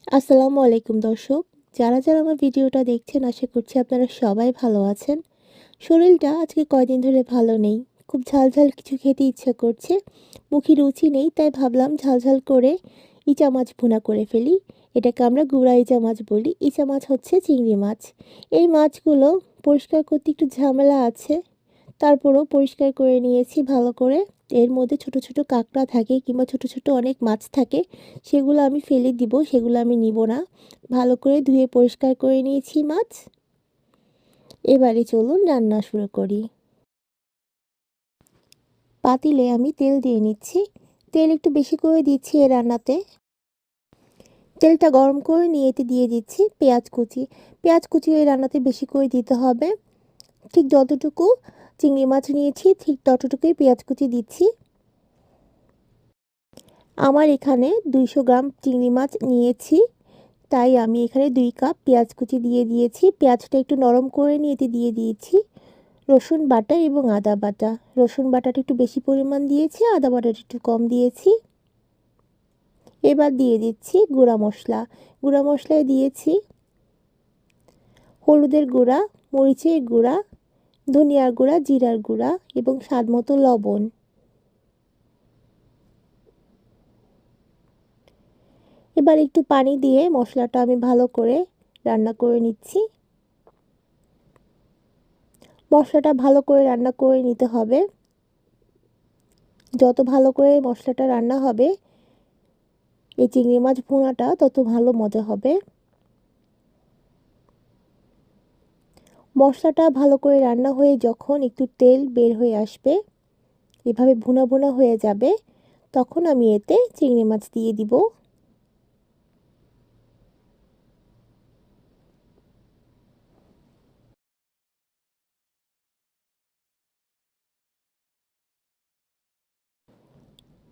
আসসালামু আলাইকুম দর্শক। যারা আমার ভিডিওটা দেখছেন আশা করছি আপনারা সবাই ভালো আছেন। শরীরটা আজকে কয়দিন ধরে ভালো নেই। খুব ঝাল কিছু খেতে ইচ্ছা করছে। মুখে রুচি নেই, তাই ভাবলাম ঝাল করে ইচা মাছ ভুনা করে ফেলি। এটাকে আমরা গুড়া ইচা মাছ বলি। ইচা মাছ হচ্ছে চিংড়ি মাছ। এই মাছগুলো পরিষ্কার করতে একটু ঝামেলা আছে। তারপরও পরিষ্কার করে নিয়েছি ভালো করে। এর মধ্যে ছোট কাঁকড়া থাকে কিংবা ছোট অনেক মাছ থাকে। সেগুলো আমি ফেলে দিব, সেগুলো আমি নিব না। ভালো করে ধুয়ে পরিষ্কার করে নিয়েছি মাছ। এবারে চলুন রান্না শুরু করি। পাতিলে আমি তেল দিয়ে নিচ্ছি। তেল একটু বেশি করে দিচ্ছি এই রান্নাতে। তেলটা গরম করে নিয়ে এতে দিয়ে দিচ্ছি পেঁয়াজ কুচি। পেঁয়াজ কুচি এই রান্নাতে বেশি করে দিতে হবে। ঠিক যতটুকু চিংড়ি মাছ নিয়েছি ঠিক ততটুকুই পেঁয়াজ কুচি দিচ্ছি। আমার এখানে 200 গ্রাম চিংড়ি মাছ নিয়েছি, তাই আমি এখানে 2 কাপ পেঁয়াজ কুচি দিয়ে দিয়েছি। পেঁয়াজটা একটু নরম করে নিয়ে এতে দিয়ে দিয়েছি রসুন বাটা এবং আদা বাটা। রসুন বাটাটা একটু বেশি পরিমাণ দিয়েছি, আদা বাটাটা একটু কম দিয়েছি। এবার দিয়ে দিচ্ছি গুঁড়া মশলা। গুঁড়া মশলায় দিয়েছি হলুদের গুঁড়া, মরিচের গুঁড়া, ধনিয়ার গুঁড়া, জিরার গুঁড়া এবং স্বাদমতো লবণ। এবার একটু পানি দিয়ে মশলাটা আমি ভালো করে রান্না করে নিচ্ছি। মশলাটা ভালো করে রান্না করে নিতে হবে। যত ভালো করে মশলাটা রান্না হবে এই চিংড়ি মাছ ভুনাটা তত ভালো মজা হবে। মশলাটা ভালো করে রান্না হয়ে যখন একটু তেল বের হয়ে আসবে, এভাবে ভুনা হয়ে যাবে, তখন আমি এতে চিংড়ি মাছ দিয়ে দিব।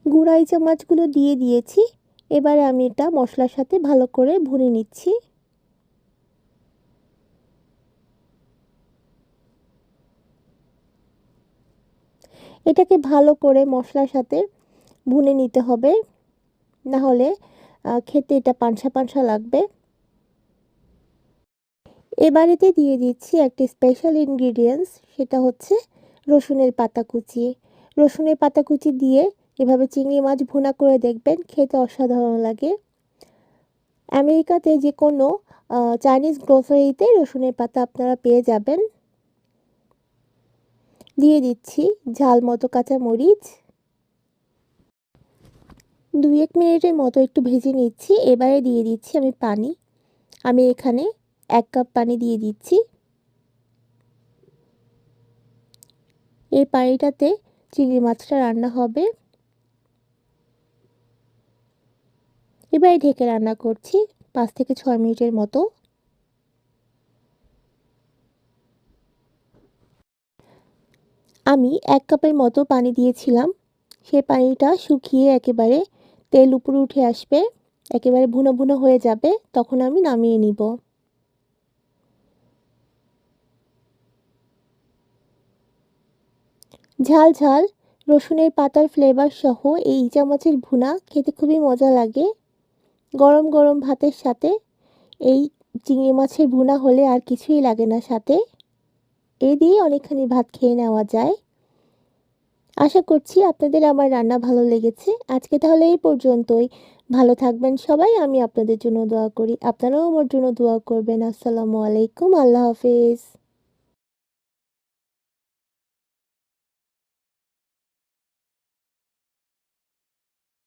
গুঁড়া ইচা মাছগুলো দিয়ে দিয়েছি। এবারে আমি এটা মশলার সাথে ভালো করে ভুনে নিচ্ছি। এটাকে ভালো করে মশলার সাথে ভুনে নিতে হবে, না হলে খেতে এটা পানসা লাগবে। এবারেতে দিয়ে দিচ্ছি একটা স্পেশাল ইনগ্রিডিয়েন্টস, সেটা হচ্ছে রসুনের পাতা কুচি। রসুনের পাতা কুচি দিয়ে এভাবে চিংড়ি মাছ ভুনা করে দেখবেন, খেতে অসাধারণ লাগে। আমেরিকাতে যে কোনো চাইনিজ গ্রোসারিতে রসুনের পাতা আপনারা পেয়ে যাবেন। দিয়ে দিচ্ছি ঝাল মতো কাঁচা মরিচ। 2-1 মিনিটের মতো একটু ভেজে নিচ্ছি। এবারে দিয়ে দিচ্ছি আমি পানি। আমি এখানে 1 কাপ পানি দিয়ে দিচ্ছি। এই পানিটাতে চিংড়ি মাছটা রান্না হবে। এবারে ঢেকে রান্না করছি 5 থেকে 6 মিনিটের মতো। আমি 1 কাপের মতো পানি দিয়েছিলাম। সেই পানিটা শুকিয়ে একেবারে তেল উপরে উঠে আসবে, একেবারে ভুনা হয়ে যাবে, তখন আমি নামিয়ে নিব। ঝাল রসুনের পাতার ফ্লেভার সহ এই ইচা মাছের ভুনা খেতে খুবই মজা লাগে। গরম ভাতের সাথে এই চিংড়ি মাছের ভুনা হলে আর কিছুই লাগে না সাথে। এই দিয়ে অনেকখানি ভাত খেয়ে নেওয়া যায়। আশা করছি আপনাদের আমার রান্না ভালো লেগেছে। আজকে তাহলে এই পর্যন্তই। ভালো থাকবেন সবাই। আমি আপনাদের জন্য দোয়া করি। আপনারাও আমার জন্য দোয়া করবেন। আসসালামু আলাইকুম। আল্লাহ হাফেজ।